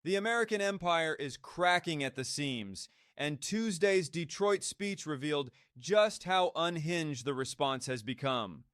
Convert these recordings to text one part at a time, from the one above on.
The American empire is cracking at the seams, and Tuesday's Detroit speech revealed just how unhinged the response has become.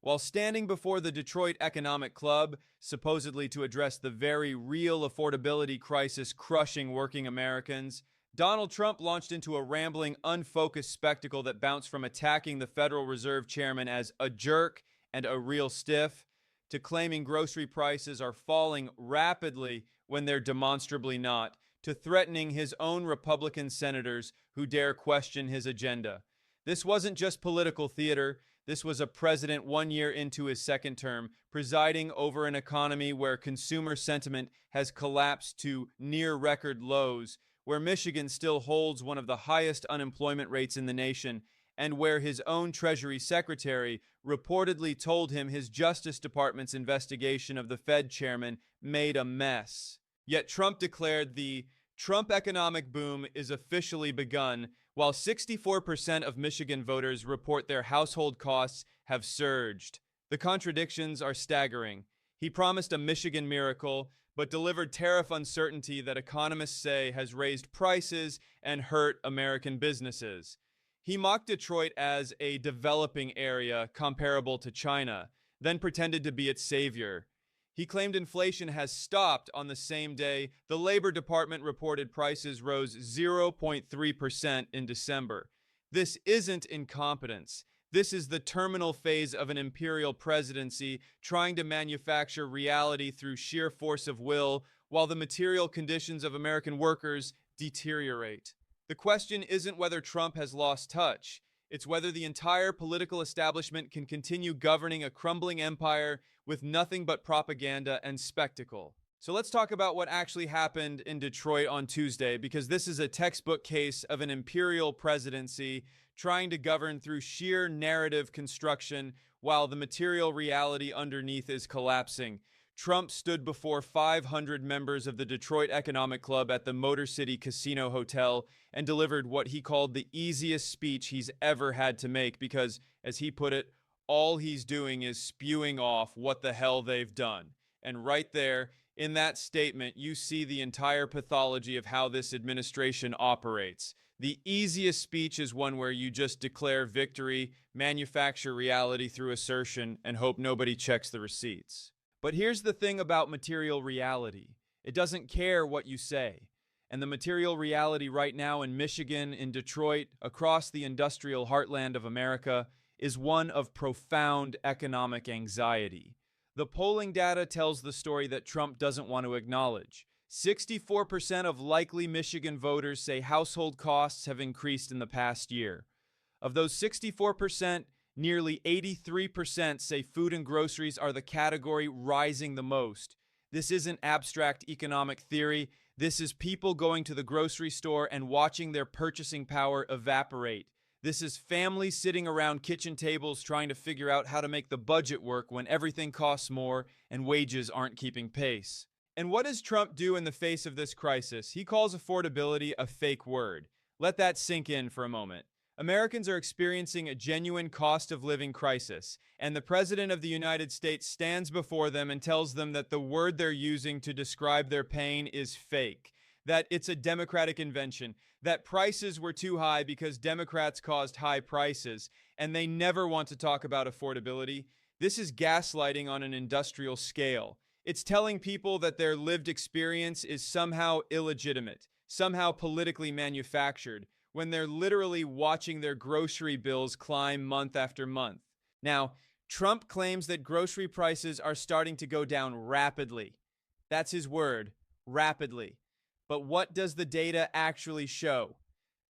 While standing before the Detroit Economic Club, supposedly to address the very real affordability crisis crushing working Americans, Donald Trump launched into a rambling, unfocused spectacle that bounced from attacking the Federal Reserve chairman as a jerk and a real stiff to claiming grocery prices are falling rapidly when they're demonstrably not, to threatening his own Republican senators who dare question his agenda. This wasn't just political theater. This was a president 1 year into his second term, presiding over an economy where consumer sentiment has collapsed to near record lows, where Michigan still holds one of the highest unemployment rates in the nation, and where his own Treasury Secretary reportedly told him his Justice Department's investigation of the Fed chairman made a mess. Yet Trump declared the Trump economic boom is officially begun, while 64% of Michigan voters report their household costs have surged. The contradictions are staggering. He promised a Michigan miracle, but delivered tariff uncertainty that economists say has raised prices and hurt American businesses. He mocked Detroit as a developing area comparable to China, then pretended to be its savior. He claimed inflation has stopped on the same day the Labor Department reported prices rose 0.3% in December. This isn't incompetence. This is the terminal phase of an imperial presidency trying to manufacture reality through sheer force of will while the material conditions of American workers deteriorate. The question isn't whether Trump has lost touch. It's whether the entire political establishment can continue governing a crumbling empire with nothing but propaganda and spectacle. So let's talk about what actually happened in Detroit on Tuesday, because this is a textbook case of an imperial presidency trying to govern through sheer narrative construction while the material reality underneath is collapsing. Trump stood before 500 members of the Detroit Economic Club at the Motor City Casino Hotel and delivered what he called the easiest speech he's ever had to make because, as he put it, all he's doing is spewing off what the hell they've done. And right there, in that statement, you see the entire pathology of how this administration operates. The easiest speech is one where you just declare victory, manufacture reality through assertion, and hope nobody checks the receipts. But here's the thing about material reality. It doesn't care what you say. And the material reality right now in Michigan, in Detroit, across the industrial heartland of America, is one of profound economic anxiety. The polling data tells the story that Trump doesn't want to acknowledge. 64% of likely Michigan voters say household costs have increased in the past year. Of those 64%, nearly 83% say food and groceries are the category rising the most. This isn't abstract economic theory. This is people going to the grocery store and watching their purchasing power evaporate. This is families sitting around kitchen tables trying to figure out how to make the budget work when everything costs more and wages aren't keeping pace. And what does Trump do in the face of this crisis? He calls affordability a fake word. Let that sink in for a moment. Americans are experiencing a genuine cost of living crisis, and the President of the United States stands before them and tells them that the word they're using to describe their pain is fake, that it's a Democratic invention, that prices were too high because Democrats caused high prices, and they never want to talk about affordability. This is gaslighting on an industrial scale. It's telling people that their lived experience is somehow illegitimate, somehow politically manufactured, when they're literally watching their grocery bills climb month after month. Now, Trump claims that grocery prices are starting to go down rapidly. That's his word, rapidly. But what does the data actually show?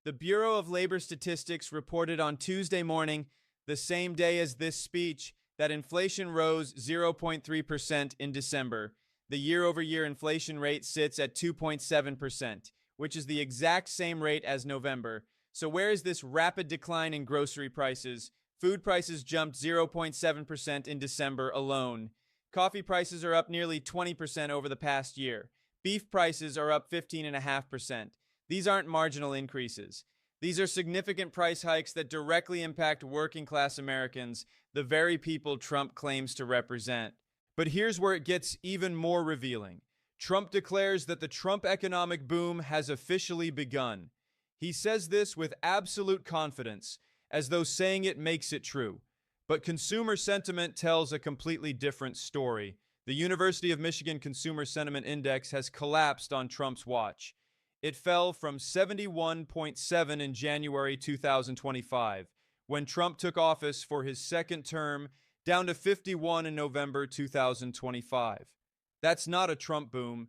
The Bureau of Labor Statistics reported on Tuesday morning, the same day as this speech, that inflation rose 0.3% in December. The year-over-year inflation rate sits at 2.7%. Which is the exact same rate as November. So where is this rapid decline in grocery prices? Food prices jumped 0.7% in December alone. Coffee prices are up nearly 20% over the past year. Beef prices are up 15.5%. These aren't marginal increases. These are significant price hikes that directly impact working-class Americans, the very people Trump claims to represent. But here's where it gets even more revealing. Trump declares that the Trump economic boom has officially begun. He says this with absolute confidence, as though saying it makes it true. But consumer sentiment tells a completely different story. The University of Michigan Consumer Sentiment Index has collapsed on Trump's watch. It fell from 71.7 in January 2025, when Trump took office for his second term, down to 51 in November 2025. That's not a Trump boom.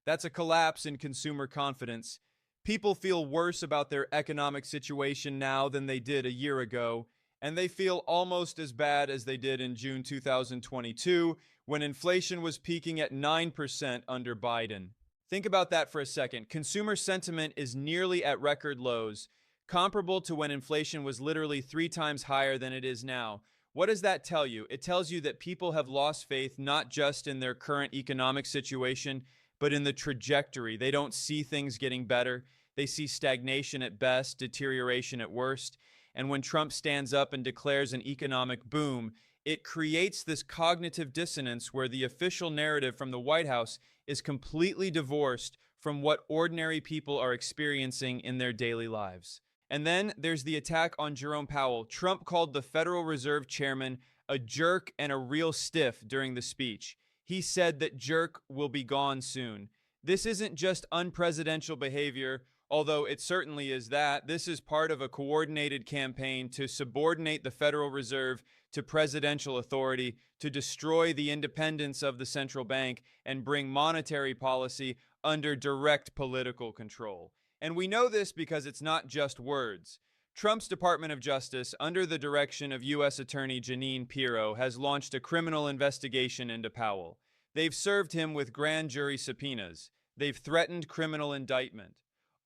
That's a collapse in consumer confidence. People feel worse about their economic situation now than they did a year ago, and they feel almost as bad as they did in June 2022, when inflation was peaking at 9% under Biden. Think about that for a second. Consumer sentiment is nearly at record lows, comparable to when inflation was literally 3 times higher than it is now. What does that tell you? It tells you that people have lost faith not just in their current economic situation, but in the trajectory. They don't see things getting better. They see stagnation at best, deterioration at worst. And when Trump stands up and declares an economic boom, it creates this cognitive dissonance where the official narrative from the White House is completely divorced from what ordinary people are experiencing in their daily lives. And then there's the attack on Jerome Powell. Trump called the Federal Reserve chairman a jerk and a real stiff during the speech. He said that jerk will be gone soon. This isn't just unpresidential behavior, although it certainly is that. This is part of a coordinated campaign to subordinate the Federal Reserve to presidential authority, to destroy the independence of the central bank, and bring monetary policy under direct political control. And we know this because it's not just words. Trump's Department of Justice, under the direction of U.S. Attorney Jeanine Pirro, has launched a criminal investigation into Powell. They've served him with grand jury subpoenas. They've threatened criminal indictment,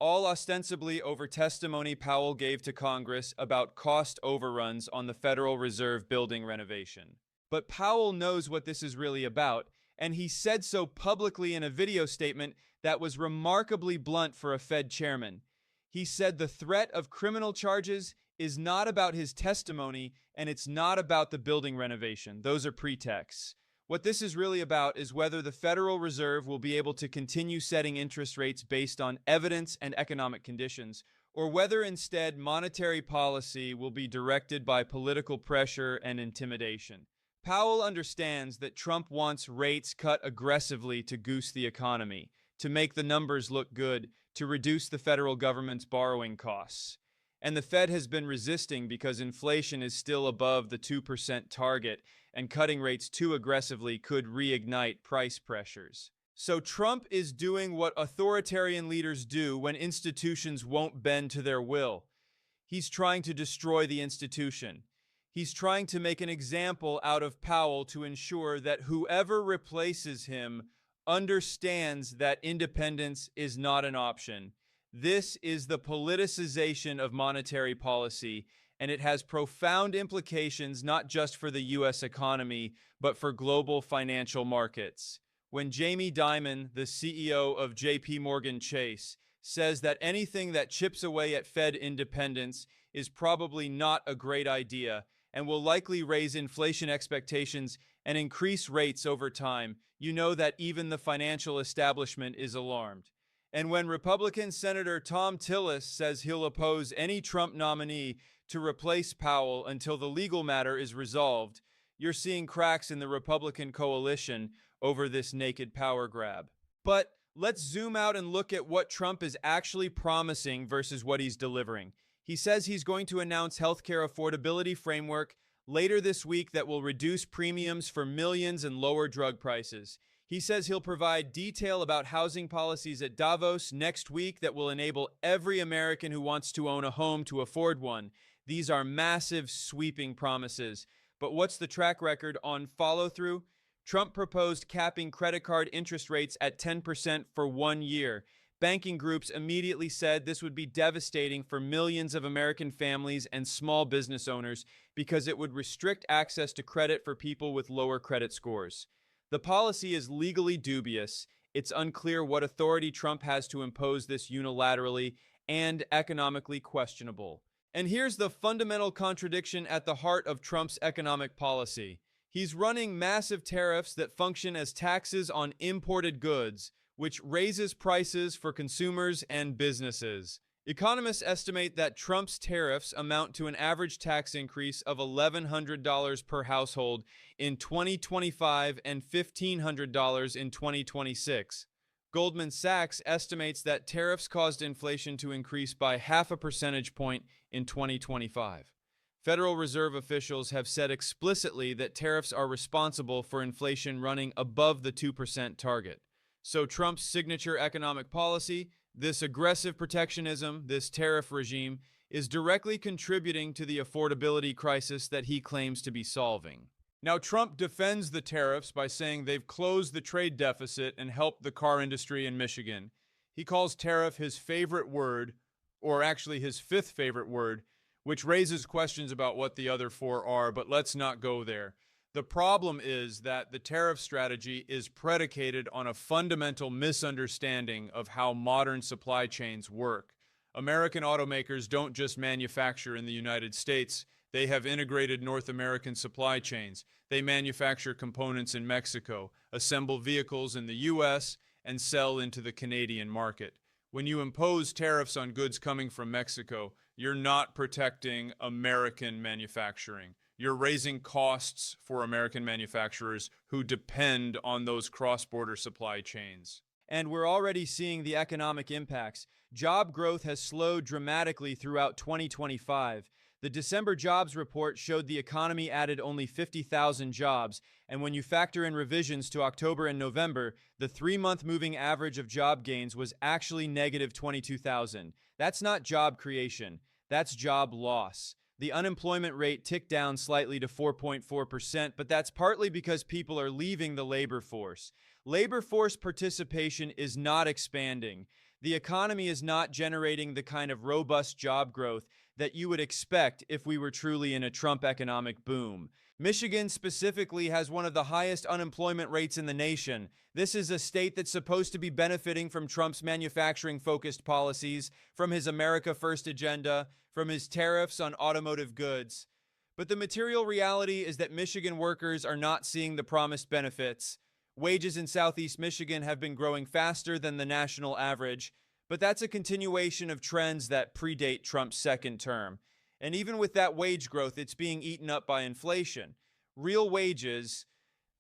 all ostensibly over testimony Powell gave to Congress about cost overruns on the Federal Reserve building renovation. But Powell knows what this is really about, and he said so publicly in a video statement that was remarkably blunt for a Fed chairman. He said the threat of criminal charges is not about his testimony, and it's not about the building renovation. Those are pretexts. What this is really about is whether the Federal Reserve will be able to continue setting interest rates based on evidence and economic conditions, or whether instead monetary policy will be directed by political pressure and intimidation. Powell understands that Trump wants rates cut aggressively to goose the economy, to make the numbers look good, to reduce the federal government's borrowing costs. And the Fed has been resisting because inflation is still above the 2% target, and cutting rates too aggressively could reignite price pressures. So Trump is doing what authoritarian leaders do when institutions won't bend to their will. He's trying to destroy the institution. He's trying to make an example out of Powell to ensure that whoever replaces him understands that independence is not an option. This is the politicization of monetary policy, and it has profound implications not just for the U.S. economy, but for global financial markets. When Jamie Dimon, the CEO of J.P. Morgan Chase, says that anything that chips away at Fed independence is probably not a great idea and will likely raise inflation expectations and increase rates over time, you know that even the financial establishment is alarmed. And when Republican Senator Thom Tillis says he'll oppose any Trump nominee to replace Powell until the legal matter is resolved, you're seeing cracks in the Republican coalition over this naked power grab. But let's zoom out and look at what Trump is actually promising versus what he's delivering. He says he's going to announce healthcare affordability framework later this week that will reduce premiums for millions and lower drug prices. He says he'll provide detail about housing policies at Davos next week that will enable every American who wants to own a home to afford one. These are massive, sweeping promises. But what's the track record on follow-through? Trump proposed capping credit card interest rates at 10% for 1 year. Banking groups immediately said this would be devastating for millions of American families and small business owners because it would restrict access to credit for people with lower credit scores. The policy is legally dubious. It's unclear what authority Trump has to impose this unilaterally, and economically questionable. And here's the fundamental contradiction at the heart of Trump's economic policy. He's running massive tariffs that function as taxes on imported goods, which raises prices for consumers and businesses. Economists estimate that Trump's tariffs amount to an average tax increase of $1,100 per household in 2025 and $1,500 in 2026. Goldman Sachs estimates that tariffs caused inflation to increase by half a percentage point in 2025. Federal Reserve officials have said explicitly that tariffs are responsible for inflation running above the 2% target. So Trump's signature economic policy, this aggressive protectionism, this tariff regime, is directly contributing to the affordability crisis that he claims to be solving. Now, Trump defends the tariffs by saying they've closed the trade deficit and helped the car industry in Michigan. He calls tariff his favorite word, or actually his fifth favorite word, which raises questions about what the other four are, but let's not go there. The problem is that the tariff strategy is predicated on a fundamental misunderstanding of how modern supply chains work. American automakers don't just manufacture in the United States. They have integrated North American supply chains. They manufacture components in Mexico, assemble vehicles in the U.S., and sell into the Canadian market. When you impose tariffs on goods coming from Mexico, you're not protecting American manufacturing. You're raising costs for American manufacturers who depend on those cross-border supply chains. And we're already seeing the economic impacts. Job growth has slowed dramatically throughout 2025. The December jobs report showed the economy added only 50,000 jobs, and when you factor in revisions to October and November, the 3-month moving average of job gains was actually negative 22,000. That's not job creation, that's job loss. The unemployment rate ticked down slightly to 4.4%, but that's partly because people are leaving the labor force. Labor force participation is not expanding. The economy is not generating the kind of robust job growth that you would expect if we were truly in a Trump economic boom. Michigan specifically has one of the highest unemployment rates in the nation. This is a state that's supposed to be benefiting from Trump's manufacturing-focused policies, from his America First agenda, from his tariffs on automotive goods. But the material reality is that Michigan workers are not seeing the promised benefits. Wages in Southeast Michigan have been growing faster than the national average, but that's a continuation of trends that predate Trump's second term. And even with that wage growth, it's being eaten up by inflation. Real wages,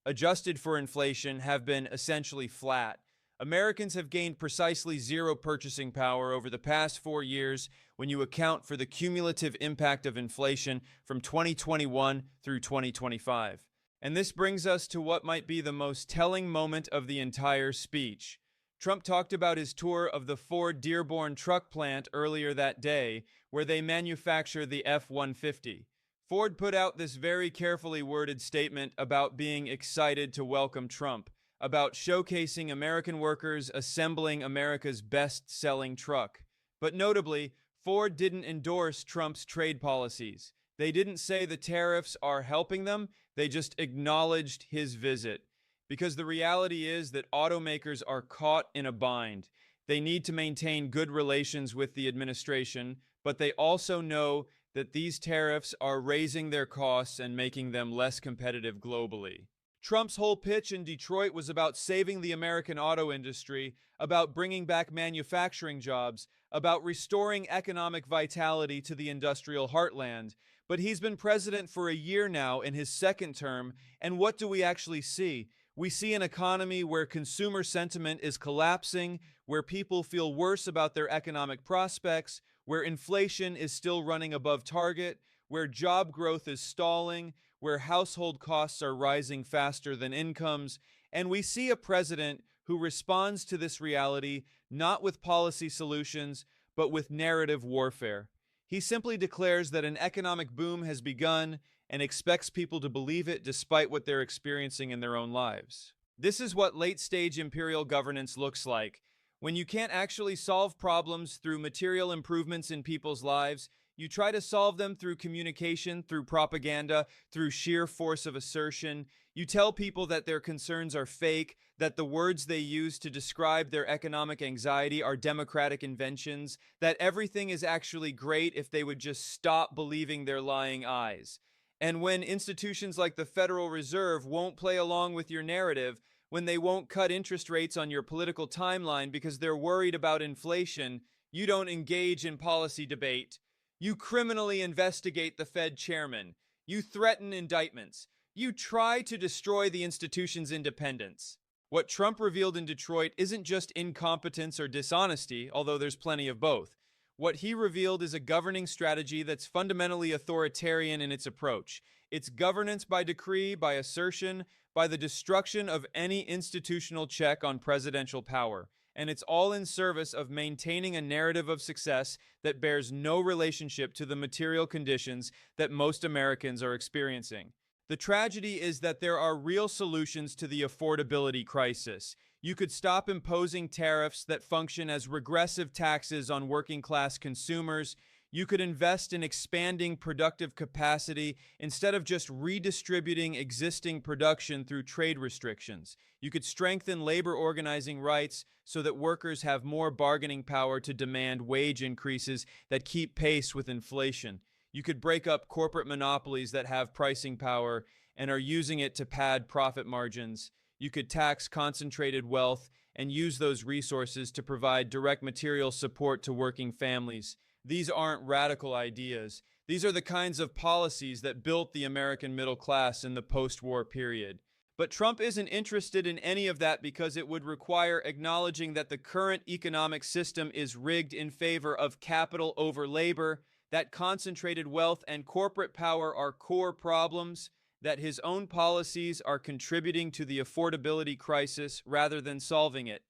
adjusted for inflation, have been essentially flat. Americans have gained precisely zero purchasing power over the past 4 years when you account for the cumulative impact of inflation from 2021 through 2025. And this brings us to what might be the most telling moment of the entire speech. Trump talked about his tour of the Ford Dearborn truck plant earlier that day, where they manufacture the F-150. Ford put out this very carefully worded statement about being excited to welcome Trump, about showcasing American workers assembling America's best-selling truck. But notably, Ford didn't endorse Trump's trade policies. They didn't say the tariffs are helping them, they just acknowledged his visit. Because the reality is that automakers are caught in a bind. They need to maintain good relations with the administration, but they also know that these tariffs are raising their costs and making them less competitive globally. Trump's whole pitch in Detroit was about saving the American auto industry, about bringing back manufacturing jobs, about restoring economic vitality to the industrial heartland. But he's been president for a year now in his second term, and what do we actually see? We see an economy where consumer sentiment is collapsing, where people feel worse about their economic prospects, where inflation is still running above target, where job growth is stalling, where household costs are rising faster than incomes, and we see a president who responds to this reality not with policy solutions, but with narrative warfare. He simply declares that an economic boom has begun and expects people to believe it despite what they're experiencing in their own lives. This is what late-stage imperial governance looks like. When you can't actually solve problems through material improvements in people's lives, you try to solve them through communication, through propaganda, through sheer force of assertion. You tell people that their concerns are fake, that the words they use to describe their economic anxiety are democratic inventions, that everything is actually great if they would just stop believing their lying eyes. And when institutions like the Federal Reserve won't play along with your narrative, when they won't cut interest rates on your political timeline because they're worried about inflation, you don't engage in policy debate. You criminally investigate the Fed chairman. You threaten indictments. You try to destroy the institution's independence. What Trump revealed in Detroit isn't just incompetence or dishonesty, although there's plenty of both. What he revealed is a governing strategy that's fundamentally authoritarian in its approach. It's governance by decree, by assertion, by the destruction of any institutional check on presidential power. And it's all in service of maintaining a narrative of success that bears no relationship to the material conditions that most Americans are experiencing. The tragedy is that there are real solutions to the affordability crisis. You could stop imposing tariffs that function as regressive taxes on working-class consumers. You could invest in expanding productive capacity instead of just redistributing existing production through trade restrictions. You could strengthen labor organizing rights so that workers have more bargaining power to demand wage increases that keep pace with inflation. You could break up corporate monopolies that have pricing power and are using it to pad profit margins. You could tax concentrated wealth and use those resources to provide direct material support to working families. These aren't radical ideas. These are the kinds of policies that built the American middle class in the post-war period. But Trump isn't interested in any of that because it would require acknowledging that the current economic system is rigged in favor of capital over labor, that concentrated wealth and corporate power are core problems, that his own policies are contributing to the affordability crisis rather than solving it.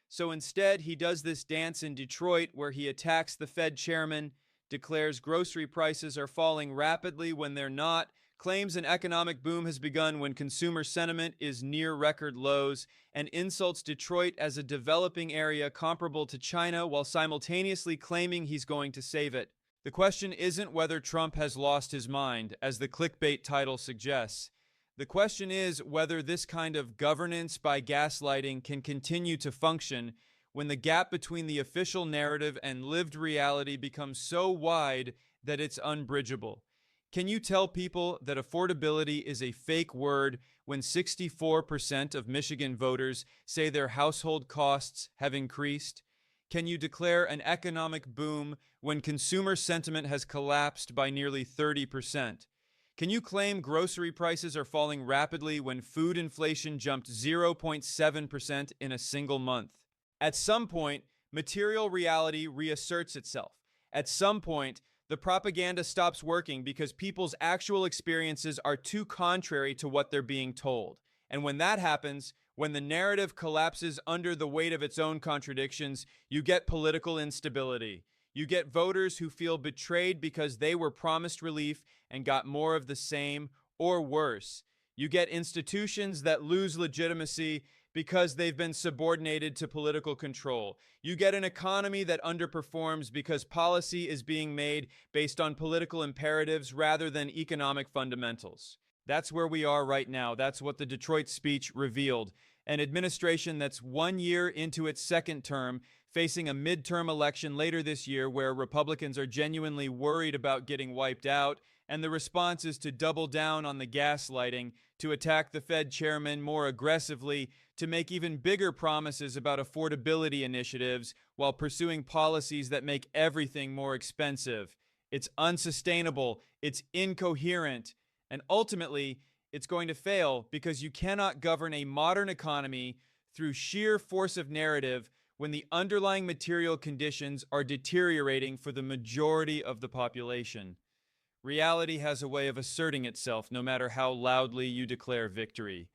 So instead, he does this dance in Detroit where he attacks the Fed chairman, declares grocery prices are falling rapidly when they're not, claims an economic boom has begun when consumer sentiment is near record lows, and insults Detroit as a developing area comparable to China while simultaneously claiming he's going to save it. The question isn't whether Trump has lost his mind, as the clickbait title suggests. The question is whether this kind of governance by gaslighting can continue to function when the gap between the official narrative and lived reality becomes so wide that it's unbridgeable. Can you tell people that affordability is a fake word when 64% of Michigan voters say their household costs have increased? Can you declare an economic boom when consumer sentiment has collapsed by nearly 30%? Can you claim grocery prices are falling rapidly when food inflation jumped 0.7% in a single month? At some point, material reality reasserts itself. At some point, the propaganda stops working because people's actual experiences are too contrary to what they're being told. And when that happens, when the narrative collapses under the weight of its own contradictions, you get political instability. You get voters who feel betrayed because they were promised relief and got more of the same or worse. You get institutions that lose legitimacy because they've been subordinated to political control. You get an economy that underperforms because policy is being made based on political imperatives rather than economic fundamentals. That's where we are right now. That's what the Detroit speech revealed. An administration that's 1 year into its second term, facing a midterm election later this year where Republicans are genuinely worried about getting wiped out, and the response is to double down on the gaslighting, to attack the Fed chairman more aggressively, to make even bigger promises about affordability initiatives while pursuing policies that make everything more expensive. It's unsustainable, it's incoherent, and ultimately, it's going to fail because you cannot govern a modern economy through sheer force of narrative when the underlying material conditions are deteriorating for the majority of the population. Reality has a way of asserting itself no matter how loudly you declare victory.